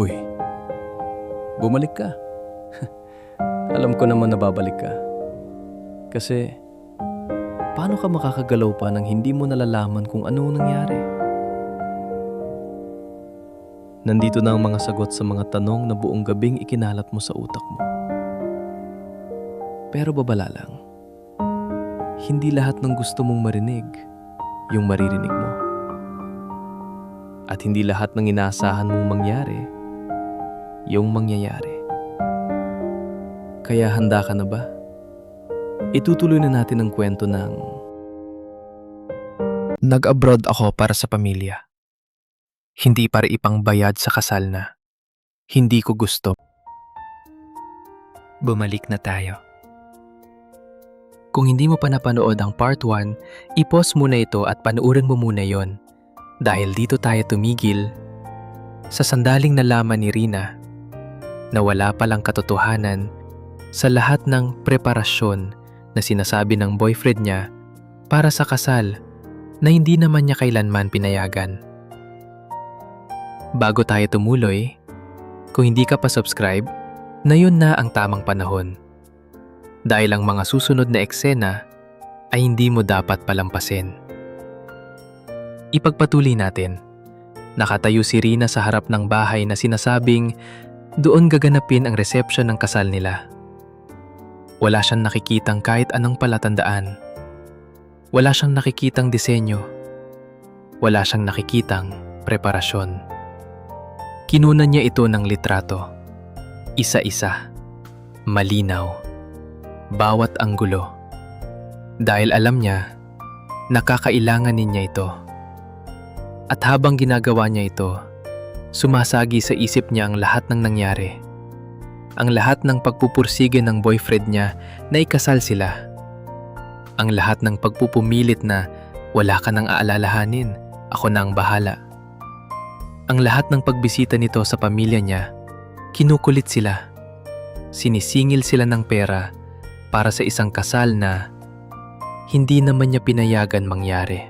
Uy, bumalik ka. Alam ko naman na babalik ka. Kasi, paano ka makakagalaw pa nang hindi mo nalalaman kung ano nangyari? Nandito na ang mga sagot sa mga tanong na buong gabing ikinalat mo sa utak mo. Pero babala lang, hindi lahat ng gusto mong marinig, yung maririnig mo. At hindi lahat ng inaasahan mong mangyari, yung mangyayari. Kaya handa ka na ba? Itutuloy na natin ang kwento ng Nag-abroad ako para sa pamilya. Hindi para ipang bayad sa kasal na hindi ko gusto. Bumalik na tayo. Kung hindi mo pa napanood ang part 1, i-pause muna ito at panuorin mo muna yon. Dahil dito tayo tumigil sa sandaling nalaman ni Rina na wala palang katotohanan sa lahat ng preparasyon na sinasabi ng boyfriend niya para sa kasal na hindi naman niya kailanman pinayagan. Bago tayo tumuloy, kung hindi ka pa subscribe, na yun na ang tamang panahon. Dahil ang mga susunod na eksena ay hindi mo dapat palampasin. Ipagpatuloy natin. Nakatayo si Rina sa harap ng bahay na sinasabing doon gaganapin ang resepsyon ng kasal nila. Wala siyang nakikitang kahit anong palatandaan. Wala siyang nakikitang disenyo. Wala siyang nakikitang preparasyon. Kinunan niya ito ng litrato. Isa-isa. Malinaw. Bawat anggulo. Dahil alam niya, nakakailanganin niya ito. At habang ginagawa niya ito, sumasagi sa isip niya ang lahat ng nangyari. Ang lahat ng pagpupursige ng boyfriend niya na ikasal sila. Ang lahat ng pagpupumilit na wala ka nang aalalahanin, ako na ang bahala. Ang lahat ng pagbisita nito sa pamilya niya, kinukulit sila. Sinisingil sila ng pera para sa isang kasal na hindi naman niya pinayagan mangyari.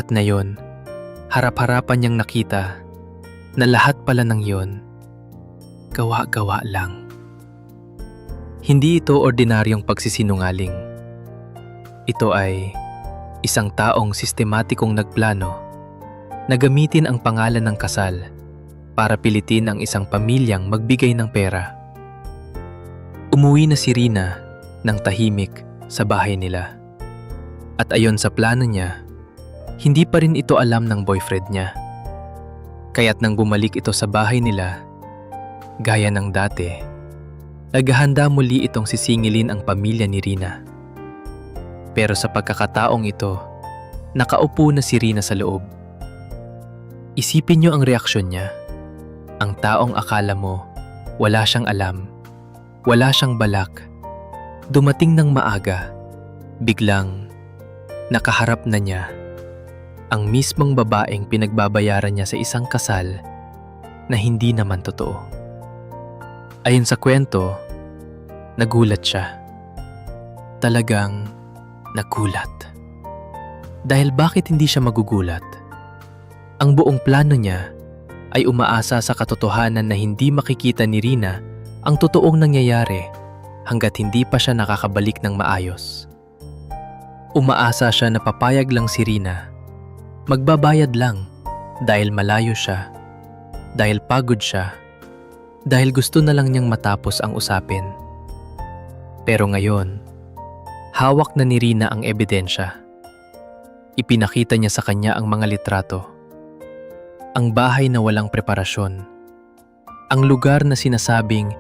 At ngayon, harap-harapan niyang nakita na lahat pala ng yon, gawa-gawa lang. Hindi ito ordinaryong pagsisinungaling. Ito ay isang taong sistematikong nagplano na gamitin ang pangalan ng kasal para pilitin ang isang pamilyang magbigay ng pera. Umuwi na si Rina ng tahimik sa bahay nila. At ayon sa plano niya, hindi pa rin ito alam ng boyfriend niya. Kaya't nang bumalik ito sa bahay nila, gaya ng dati, naghahanda muli itong sisingilin ang pamilya ni Rina. Pero sa pagkakataong ito, nakaupo na si Rina sa loob. Isipin niyo ang reaksyon niya. Ang taong akala mo, wala siyang alam, wala siyang balak, dumating ng maaga, biglang nakaharap na niya ang mismong babaeng pinagbabayaran niya sa isang kasal na hindi naman totoo. Ayon sa kwento, nagulat siya. Talagang nagulat. Dahil bakit hindi siya magugulat? Ang buong plano niya ay umaasa sa katotohanan na hindi makikita ni Rina ang totoong nangyayari hanggat hindi pa siya nakakabalik ng maayos. Umaasa siya na papayag lang si Rina. Magbabayad lang dahil malayo siya, dahil pagod siya, dahil gusto na lang niyang matapos ang usapin. Pero ngayon, hawak na ni Rina ang ebidensya. Ipinakita niya sa kanya ang mga litrato. Ang bahay na walang preparasyon. Ang lugar na sinasabing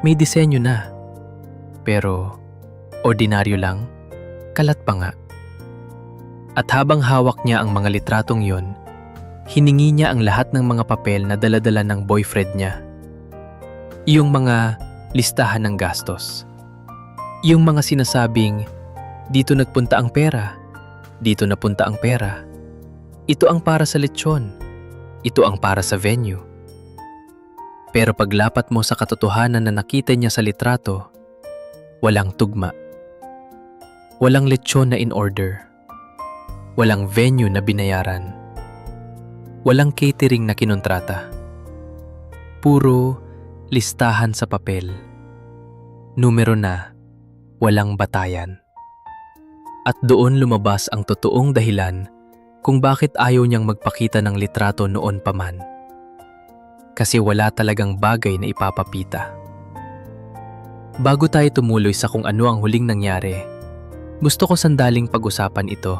may disenyo na. Pero ordinaryo lang, kalat pa nga. At habang hawak niya ang mga litratong yon, hiningi niya ang lahat ng mga papel na dala-dala ng boyfriend niya. Yung mga listahan ng gastos. Yung mga sinasabing, dito nagpunta ang pera, dito napunta ang pera. Ito ang para sa lechon, ito ang para sa venue. Pero paglapat mo sa katotohanan na nakita niya sa litrato, walang tugma. Walang lechon na in order. Walang venue na binayaran. Walang catering na kinontrata. Puro listahan sa papel. Numero na, walang batayan. At doon lumabas ang totoong dahilan kung bakit ayaw niyang magpakita ng litrato noon pa man. Kasi wala talagang bagay na ipapapita. Bago tayo tumuloy sa kung ano ang huling nangyari, gusto ko sandaling pag-usapan ito.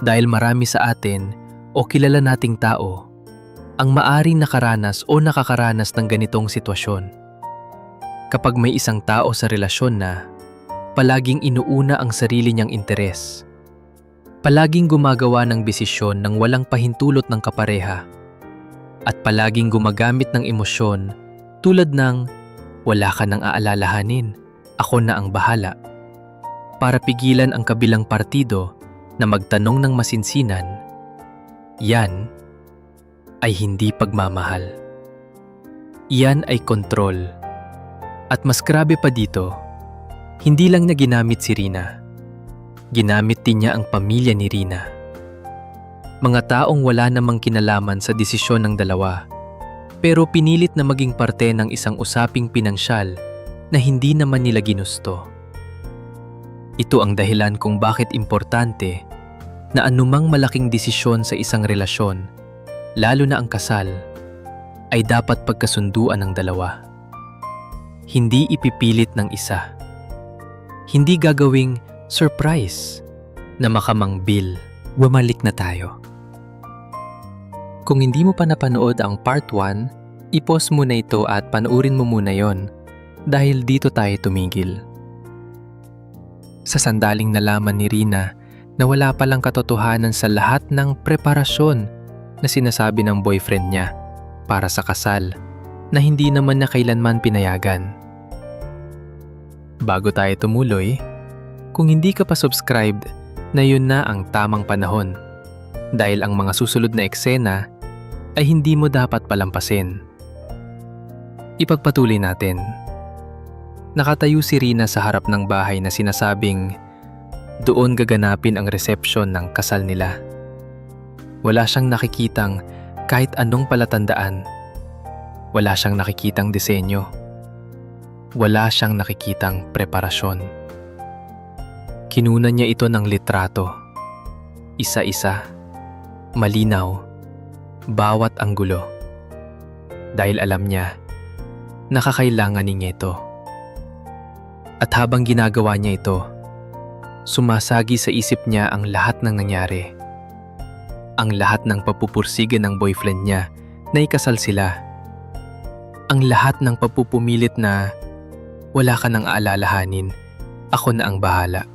Dahil marami sa atin o kilala nating tao ang maaring nakaranas o nakakaranas ng ganitong sitwasyon. Kapag may isang tao sa relasyon na palaging inuuna ang sarili niyang interes, palaging gumagawa ng desisyon ng walang pahintulot ng kapareha, at palaging gumagamit ng emosyon tulad ng wala ka nang aalalahanin, ako na ang bahala, para pigilan ang kabilang partido na magtanong ng masinsinan, yan ay hindi pagmamahal. Yan ay kontrol. At mas grabe pa dito, hindi lang na ginamit si Rina. Ginamit din niya ang pamilya ni Rina. Mga taong wala namang kinalaman sa desisyon ng dalawa, pero pinilit na maging parte ng isang usaping pinansyal na hindi naman nila ginusto. Ito ang dahilan kung bakit importante na anumang malaking desisyon sa isang relasyon, lalo na ang kasal, ay dapat pagkasunduan ng dalawa. Hindi ipipilit ng isa. Hindi gagawing surprise na makamangbil. Bumalik na tayo. Kung hindi mo pa napanood ang part 1, i-pause mo na ito at panoorin mo muna yon dahil dito tayo tumigil. Sa sandaling nalaman ni Rina na wala palang katotohanan sa lahat ng preparasyon na sinasabi ng boyfriend niya para sa kasal na hindi naman na kailanman pinayagan. Bago tayo tumuloy, kung hindi ka pa subscribed, na yun na ang tamang panahon dahil ang mga susunod na eksena ay hindi mo dapat palampasin. Ipagpatuloy natin. Nakatayo si Rina sa harap ng bahay na sinasabing doon gaganapin ang resepsyon ng kasal nila. Wala siyang nakikitang kahit anong palatandaan. Wala siyang nakikitang disenyo. Wala siyang nakikitang preparasyon. Kinunan niya ito ng litrato. Isa-isa. Malinaw. Bawat anggulo. Dahil alam niya, nakakailangan niya ito. At habang ginagawa niya ito, sumasagi sa isip niya ang lahat ng nangyari. Ang lahat ng papupursigan ng boyfriend niya na ikasal sila. Ang lahat ng papupumilit na wala ka nang aalalahanin, ako na ang bahala.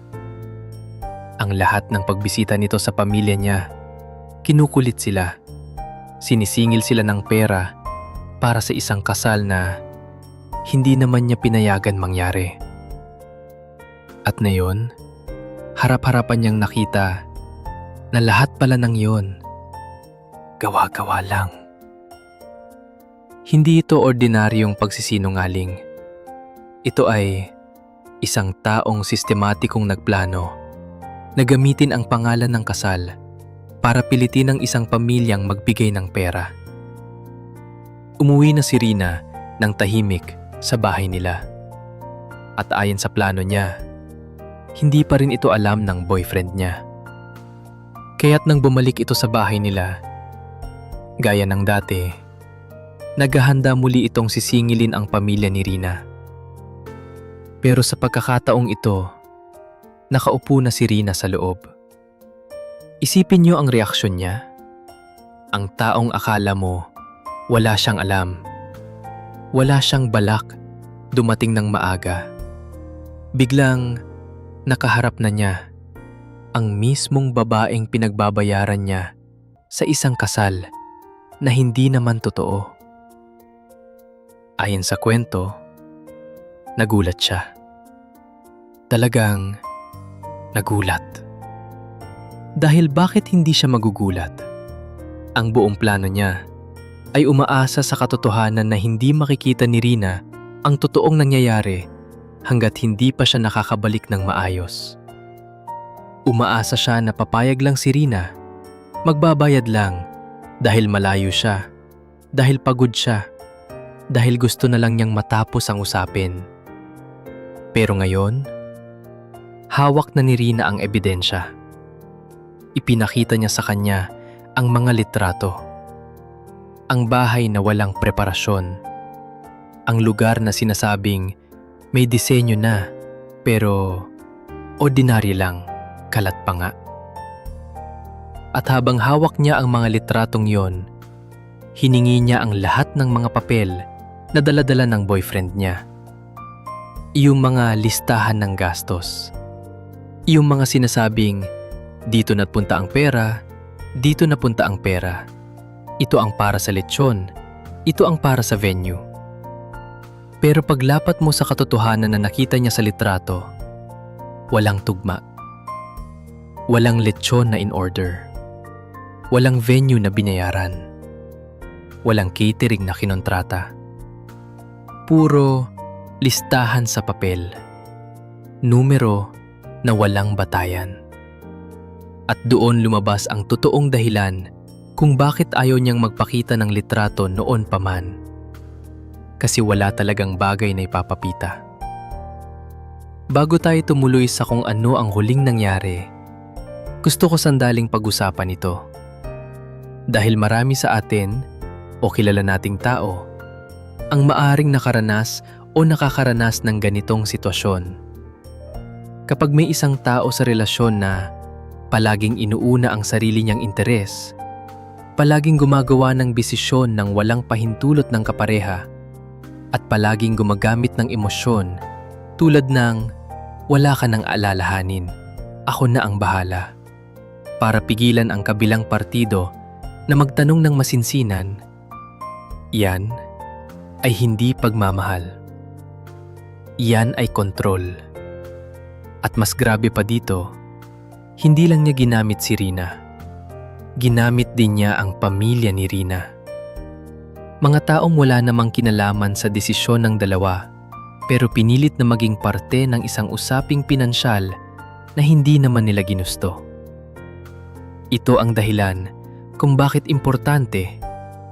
Ang lahat ng pagbisita nito sa pamilya niya, kinukulit sila. Sinisingil sila ng pera para sa isang kasal na hindi naman niya pinayagan mangyari. At ngayon, harap-harapan niyang nakita na lahat pala ng yon, gawa-gawa lang. Hindi ito ordinaryong pagsisinungaling. Ito ay isang taong sistematikong nagplano na gamitin ang pangalan ng kasal para pilitin ang isang pamilyang magbigay ng pera. Umuwi na si Rina ng tahimik sa bahay nila. At ayon sa plano niya, hindi pa rin ito alam ng boyfriend niya. Kaya't nang bumalik ito sa bahay nila, gaya ng dati, naghahanda muli itong sisingilin ang pamilya ni Rina. Pero sa pagkakataong ito, nakaupo na si Rina sa loob. Isipin niyo ang reaksyon niya. Ang taong akala mo wala siyang alam. Wala siyang balak dumating ng maaga. Biglang nakaharap na niya ang mismong babaeng pinagbabayaran niya sa isang kasal na hindi naman totoo. Ayon sa kwento, nagulat siya. Talagang nagulat. Dahil bakit hindi siya magugulat? Ang buong plano niya ay umaasa sa katotohanan na hindi makikita ni Rina ang totoong nangyayari hanggat hindi pa siya nakakabalik ng maayos. Umaasa siya na papayag lang si Rina, magbabayad lang dahil malayo siya, dahil pagod siya, dahil gusto na lang niyang matapos ang usapin. Pero ngayon, hawak na ni Rina ang ebidensya. Ipinakita niya sa kanya ang mga litrato. Ang bahay na walang preparasyon. Ang lugar na sinasabing may disenyo na pero ordinary lang, kalat pa nga. At habang hawak niya ang mga litratong yon, hiningi niya ang lahat ng mga papel na dala-dala ng boyfriend niya. Yung mga listahan ng gastos. Yung mga sinasabing, dito napunta ang pera, dito napunta ang pera. Ito ang para sa lechon, ito ang para sa venue. Pero paglapat mo sa katotohanan na nakita niya sa litrato, walang tugma. Walang lechon na in order. Walang venue na binayaran. Walang catering na kinontrata. Puro listahan sa papel. Numero na walang batayan. At doon lumabas ang totoong dahilan kung bakit ayaw niyang magpakita ng litrato noon pa man. Kasi wala talagang bagay na ipapapita. Bago tayo tumuloy sa kung ano ang huling nangyari, gusto ko sandaling pag-usapan ito. Dahil marami sa atin o kilala nating tao ang maaring nakaranas o nakakaranas ng ganitong sitwasyon. Kapag may isang tao sa relasyon na palaging inuuna ang sarili niyang interes, palaging gumagawa ng desisyon ng walang pahintulot ng kapareha, at palaging gumagamit ng emosyon tulad ng wala ka nang alalahanin, ako na ang bahala, para pigilan ang kabilang partido na magtanong ng masinsinan, yan ay hindi pagmamahal. Yan ay kontrol. At mas grabe pa dito, hindi lang niya ginamit si Rina. Ginamit din niya ang pamilya ni Rina. Mga taong wala namang kinalaman sa desisyon ng dalawa, pero pinilit na maging parte ng isang usaping pinansyal na hindi naman nila ginusto. Ito ang dahilan kung bakit importante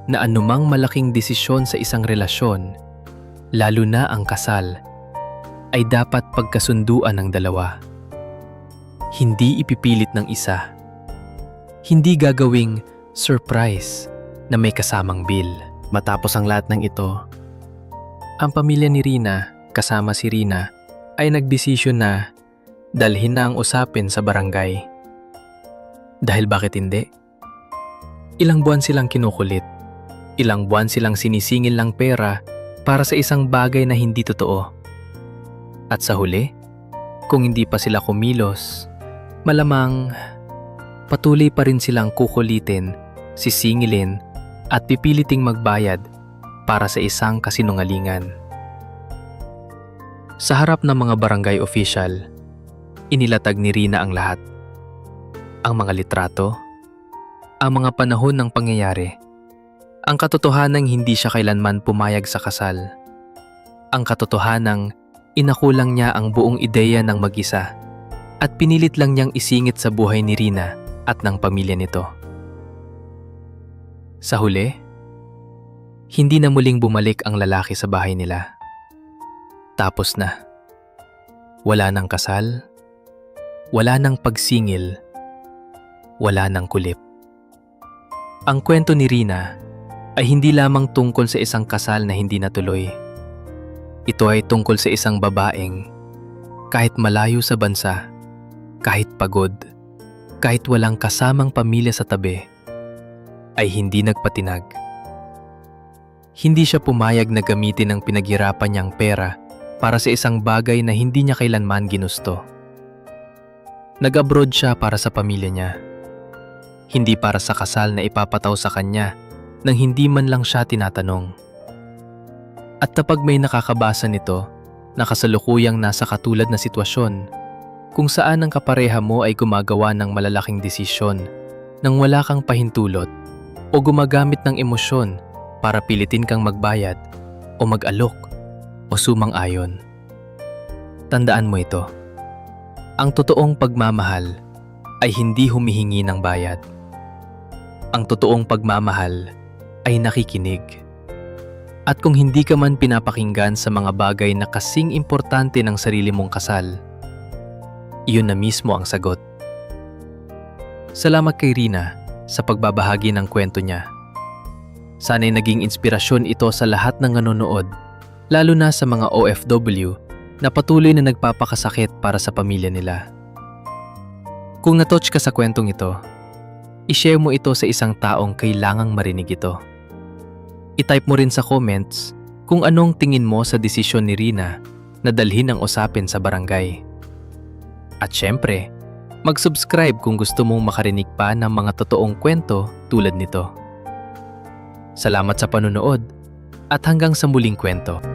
na anumang malaking desisyon sa isang relasyon, lalo na ang kasal, ay dapat pagkasunduan ng dalawa. Hindi ipipilit ng isa. Hindi gagawing surprise na may kasamang bill. Matapos ang lahat ng ito, ang pamilya ni Rina, kasama si Rina, ay nagdesisyon na dalhin na ang usapin sa barangay. Dahil bakit hindi? Ilang buwan silang kinukulit. Ilang buwan silang sinisingil ng pera para sa isang bagay na hindi totoo. At sa huli, kung hindi pa sila kumilos, malamang patuloy pa rin silang kukulitin, sisingilin at pipiliting magbayad para sa isang kasinungalingan. Sa harap ng mga barangay official, inilatag ni Rina ang lahat. Ang mga litrato, ang mga panahon ng pangyayari, ang katotohanang hindi siya kailanman pumayag sa kasal, ang katotohanang inakulang niya ang buong ideya ng mag-isa at pinilit lang niyang isingit sa buhay ni Rina at ng pamilya nito. Sa huli, hindi na muling bumalik ang lalaki sa bahay nila. Tapos na. Wala nang kasal, wala nang pagsingil, wala nang kulip. Ang kwento ni Rina ay hindi lamang tungkol sa isang kasal na hindi natuloy. Ito ay tungkol sa isang babaeng kahit malayo sa bansa, kahit pagod, kahit walang kasamang pamilya sa tabi, ay hindi nagpatinag. Hindi siya pumayag na gamitin ang pinaghirapan niyang pera para sa isang bagay na hindi niya kailanman ginusto. Nag-abroad siya para sa pamilya niya. Hindi para sa kasal na ipapataw sa kanya nang hindi man lang siya tinatanong. At kapag may nakakabasa nito na kasalukuyang nasa katulad na sitwasyon kung saan ang kapareha mo ay gumagawa ng malalaking desisyon nang wala kang pahintulot o gumagamit ng emosyon para pilitin kang magbayad o mag-alok o sumang-ayon. Tandaan mo ito. Ang totoong pagmamahal ay hindi humihingi ng bayad. Ang totoong pagmamahal ay nakikinig. At kung hindi ka man pinapakinggan sa mga bagay na kasing importante ng sarili mong kasal, iyon na mismo ang sagot. Salamat kay Rina sa pagbabahagi ng kwento niya. Sana'y naging inspirasyon ito sa lahat ng nanonood, lalo na sa mga OFW na patuloy na nagpapakasakit para sa pamilya nila. Kung natouch ka sa kwentong ito, i-share mo ito sa isang taong kailangang marinig ito. I-type mo rin sa comments kung anong tingin mo sa desisyon ni Rina na dalhin ang usapin sa barangay. At syempre, mag-subscribe kung gusto mong makarinig pa ng mga totoong kwento tulad nito. Salamat sa panunood at hanggang sa muling kwento.